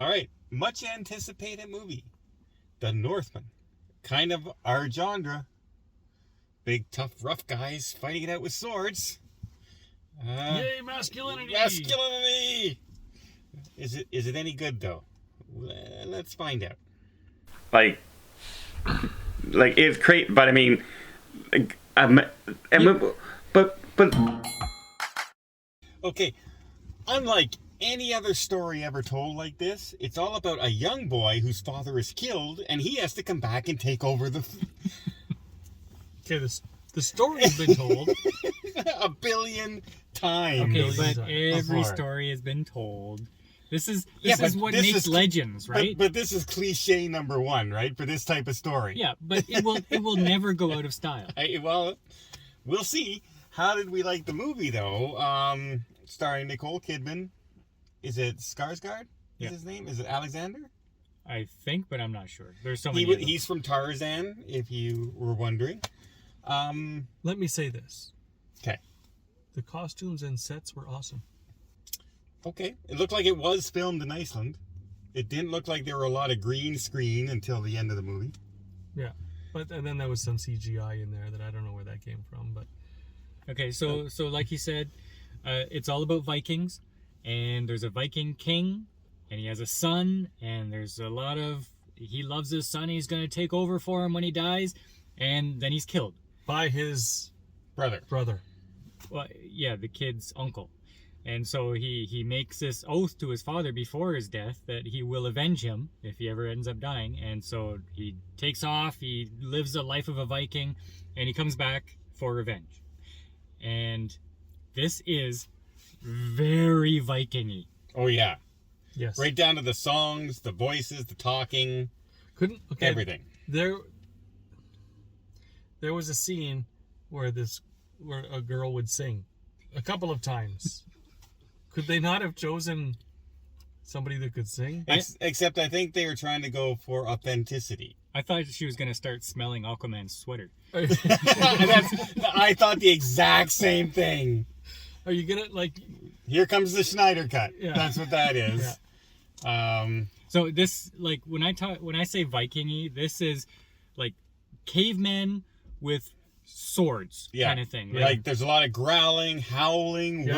All right, much anticipated movie, The Northman. Kind of our genre. Big, tough, rough guys fighting it out with swords. Yay, masculinity! Masculinity! Is it any good, though? Let's find out. Like it's great, but I mean, but Okay, unlike any other story ever told like this, it's all about a young boy whose father is killed, and he has to come back and take over the... Okay, the story has been told. a billion times. Okay, but Before. every story has been told. This is what this makes is- legends, right? But this is cliche number one, right? For this type of story. Yeah, but it will never go out of style. Well, we'll see. How did we like the movie, though? Starring Nicole Kidman. Is it Skarsgard? Yeah. Is his name? Is it Alexander? I think, but I'm not sure. There's so many. of them. He's from Tarzan, if you were wondering. Let me say this. Okay. The costumes and sets were awesome. Okay. It looked like it was filmed in Iceland. It didn't look like there were a lot of green screen until the end of the movie. Yeah. And then there was some CGI in there that I don't know where that came from, but... Okay, so like you said, it's all about Vikings, and there's a Viking king, and he has a son, and there's a lot of... He loves his son, he's going to take over for him when he dies, and then he's killed. By his... Brother. Well, yeah, the kid's uncle. And so he makes this oath to his father before his death that he will avenge him if he ever ends up dying. And so he takes off, he lives the life of a Viking, and he comes back for revenge. And this is very Viking-y. Oh, yeah. Yes. Right down to the songs, the voices, the talking, everything. There was a scene where a girl would sing a couple of times. Could they not have chosen somebody that could sing? Except I think they were trying to go for authenticity. I thought she was going to start smelling Aquaman's sweater. I thought the exact same thing. Are you gonna Here comes the Schneider cut. Yeah. That's what that is. Yeah. So this, like, when I say Viking-y, this is like cavemen with swords kind of thing. Right? Like there's a lot of growling, howling,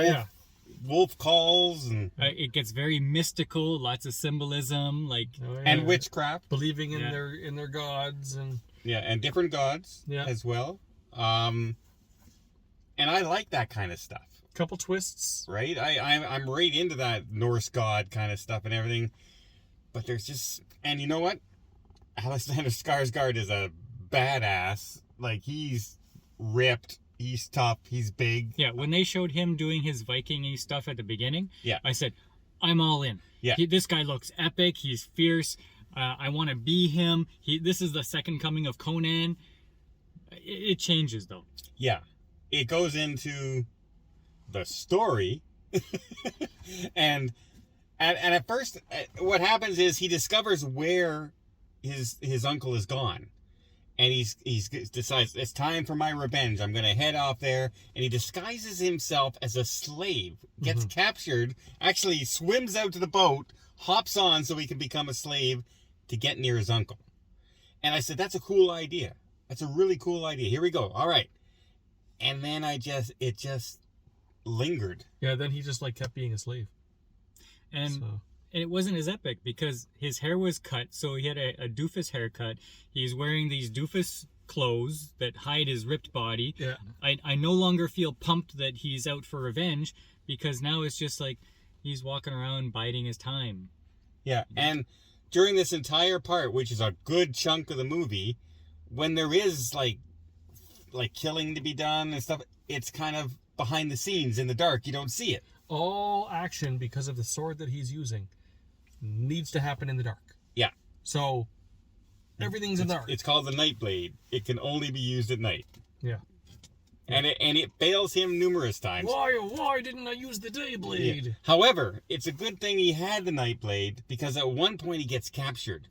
wolf calls, and it gets very mystical, lots of symbolism, and witchcraft, believing in their gods, and different gods as well. And I like that kind of stuff. Couple twists, right? I'm right into that Norse god kind of stuff and everything. But there's just, and you know what? Alexander Skarsgård is a badass. Like, he's ripped. He's tough. He's big. Yeah, when they showed him doing his Viking-y stuff at the beginning, I said, I'm all in. Yeah. This guy looks epic. He's fierce. I want to be him. This is the second coming of Conan. It changes, though. Yeah. It goes into the story. and at first, what happens is he discovers where his uncle is gone. And he decides, it's time for my revenge. I'm going to head off there. And he disguises himself as a slave. Gets captured. Actually swims out to the boat. Hops on so he can become a slave to get near his uncle. And I said, that's a cool idea. That's a really cool idea. Here we go. All right. And then it just lingered. Yeah, then he just kept being a slave. And it wasn't as epic because his hair was cut, so he had a doofus haircut. He's wearing these doofus clothes that hide his ripped body. Yeah. I no longer feel pumped that he's out for revenge because now it's just like he's walking around biding his time. Yeah, and during this entire part, which is a good chunk of the movie, when there is like killing to be done and stuff, it's kind of behind the scenes in the dark. You don't see it. All action, because of the sword that he's using, needs to happen in the dark. Yeah. So everything's in the dark. It's called the Night Blade. It can only be used at night. Yeah. And it fails him numerous times. Why didn't I use the day blade? Yeah. However, it's a good thing he had the Night Blade, because at one point he gets captured.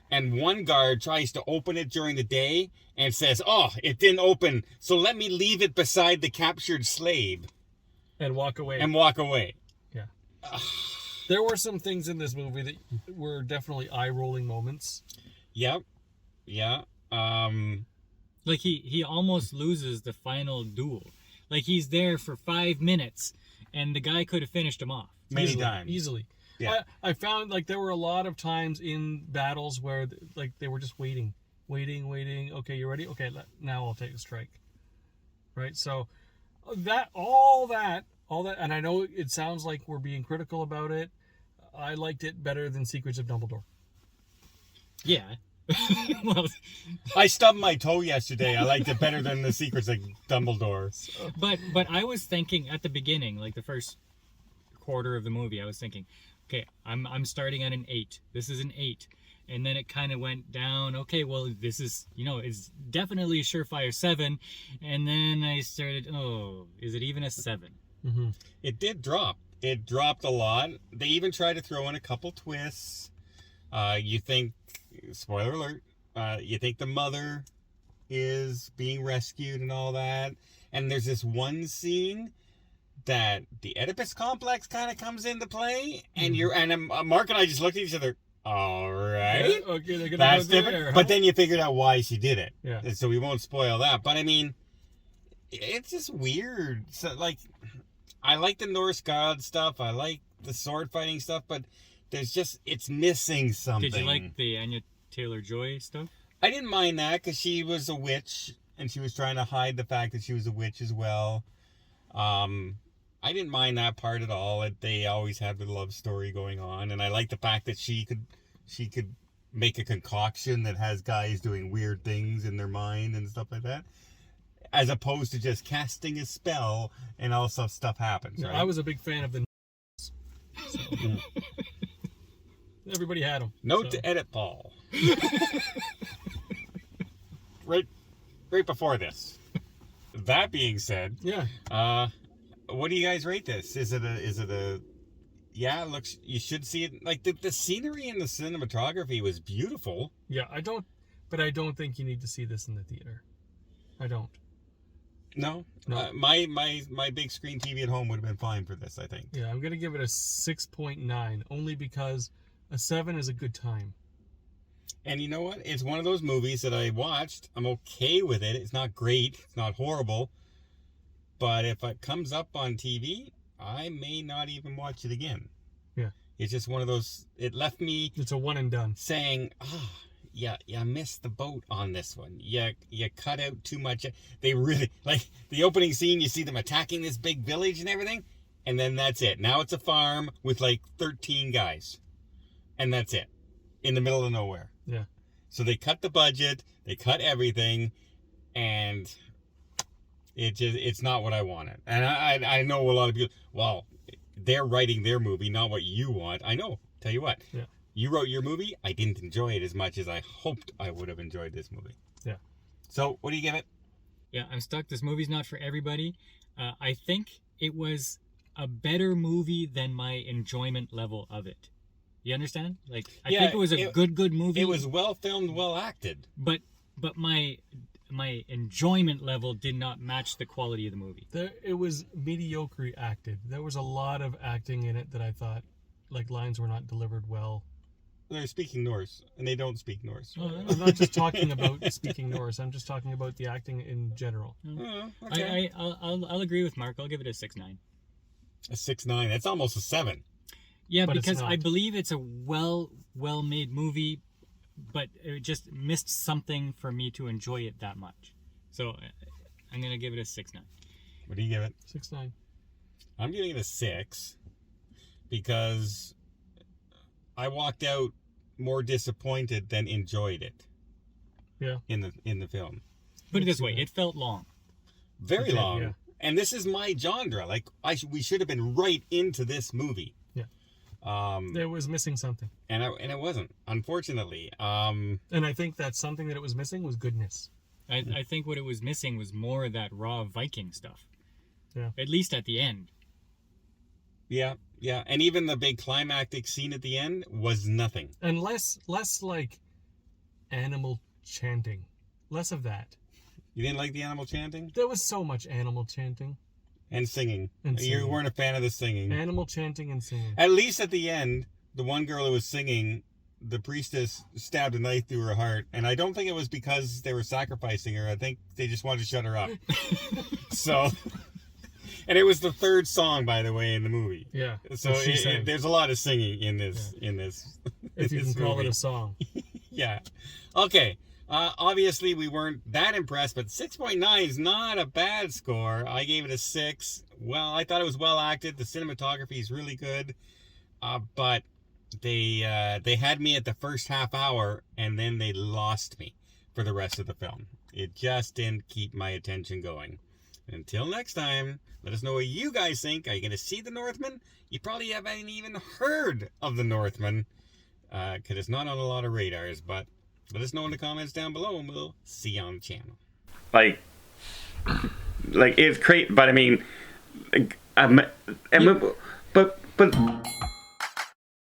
And one guard tries to open it during the day and says, oh, it didn't open, so let me leave it beside the captured slave. And walk away. Yeah. There were some things in this movie that were definitely eye-rolling moments. Yep. Yeah. Like he almost loses the final duel. Like he's there for 5 minutes, and the guy could have finished him off. Many times. Easily. Yeah. I found like there were a lot of times in battles where like they were just waiting. Okay, you ready? Okay, now I'll take a strike. Right? So all that, and I know it sounds like we're being critical about it. I liked it better than Secrets of Dumbledore. Yeah. Well, I stubbed my toe yesterday. I liked it better than the Secrets of Dumbledore. but I was thinking at the beginning, like the first quarter of the movie, I was thinking, okay, I'm starting at an 8. This is an 8. And then it kind of went down. Okay, well, this is, it's definitely a surefire 7. And then I started, is it even a 7? Mm-hmm. It did drop. It dropped a lot. They even tried to throw in a couple twists. You think, spoiler alert, you think the mother is being rescued and all that. And there's this one scene that the Oedipus complex kind of comes into play. And Mark and I just looked at each other. All right. Yeah, okay, they're gonna That's go there, different. huh? But then you figured out why she did it. Yeah. And so we won't spoil that. But I mean, it's just weird. So, like, I like the Norse god stuff. I like the sword fighting stuff. But it's missing something. Did you like the Anya Taylor-Joy stuff? I didn't mind that because she was a witch. And she was trying to hide the fact that she was a witch as well. I didn't mind that part at all. They always had the love story going on, and I like the fact that she could make a concoction that has guys doing weird things in their mind and stuff like that, as opposed to just casting a spell and all stuff happens. Right? I was a big fan of the. So. Everybody had them. Note to edit, Paul. right before this. That being said, yeah. What do you guys rate this? Is it a yeah, it looks, you should see it. Like the scenery and the cinematography was beautiful. Yeah, I don't think you need to see this in the theater. I don't. No. My big screen TV at home would have been fine for this, I think. Yeah, I'm going to give it a 6.9 only because a 7 is a good time. And you know what? It's one of those movies that I watched. I'm okay with it. It's not great. It's not horrible. But if it comes up on TV, I may not even watch it again. Yeah. It's just one of those, it left me... It's a one and done. Saying, you missed the boat on this one. You cut out too much. They really, like, the opening scene, you see them attacking this big village and everything. And then that's it. Now it's a farm with like 13 guys. And that's it. In the middle of nowhere. Yeah. So they cut the budget, they cut everything, and it's not what I wanted. And I know a lot of people, well, they're writing their movie, not what you want. I know. Tell you what. Yeah. You wrote your movie, I didn't enjoy it as much as I hoped I would have enjoyed this movie. Yeah. So, what do you give it? Yeah, I'm stuck. This movie's not for everybody. I think it was a better movie than my enjoyment level of it. You understand? Like, I think it was a good movie. It was well filmed, well acted. But my enjoyment level did not match the quality of the movie. It was mediocre acted. There was a lot of acting in it that I thought, like, lines were not delivered well. They're speaking Norse, and they don't speak Norse. I'm not just talking about speaking Norse. I'm just talking about the acting in general. Okay. I'll agree with Mark. I'll give it a 6.9. A 6.9. That's almost a 7. Yeah, but because I believe it's a well-made movie, but it just missed something for me to enjoy it that much. So I'm gonna give it a 6.9. What do you give it? 6.9. I'm giving it a 6 because I walked out more disappointed than enjoyed it. Yeah. In the film. Put it this way, it felt long. Very long. Yeah. And this is my genre. Like we should have been right into this movie. Yeah. There was missing something. And it wasn't, unfortunately. And I think that something that it was missing was goodness. I think what it was missing was more of that raw Viking stuff. Yeah. At least at the end. Yeah. And even the big climactic scene at the end was nothing. And less like animal chanting. Less of that. You didn't like the animal chanting? There was so much animal chanting. And singing. And You singing. weren't a fan of the singing. Animal chanting and singing. At least at the end, the one girl who was singing, the priestess stabbed a knife through her heart, and I don't think it was because they were sacrificing her. I think they just wanted to shut her up. So, and it was the third song, by the way, in the movie. Yeah. So she sang. there's a lot of singing in this. Yeah. In this, If you this can call movie. it a song. Yeah. Okay. Obviously, we weren't that impressed, but 6.9 is not a bad score. I gave it a 6. Well, I thought it was well acted. The cinematography is really good, but they had me at the first half hour, and then they lost me for the rest of the film. It just didn't keep my attention going. Until next time, let us know what you guys think. Are you going to see the Northman? You probably haven't even heard of the Northman, because it's not on a lot of radars, but let us know in the comments down below, and we'll see you on the channel. Like it's great, but I mean, but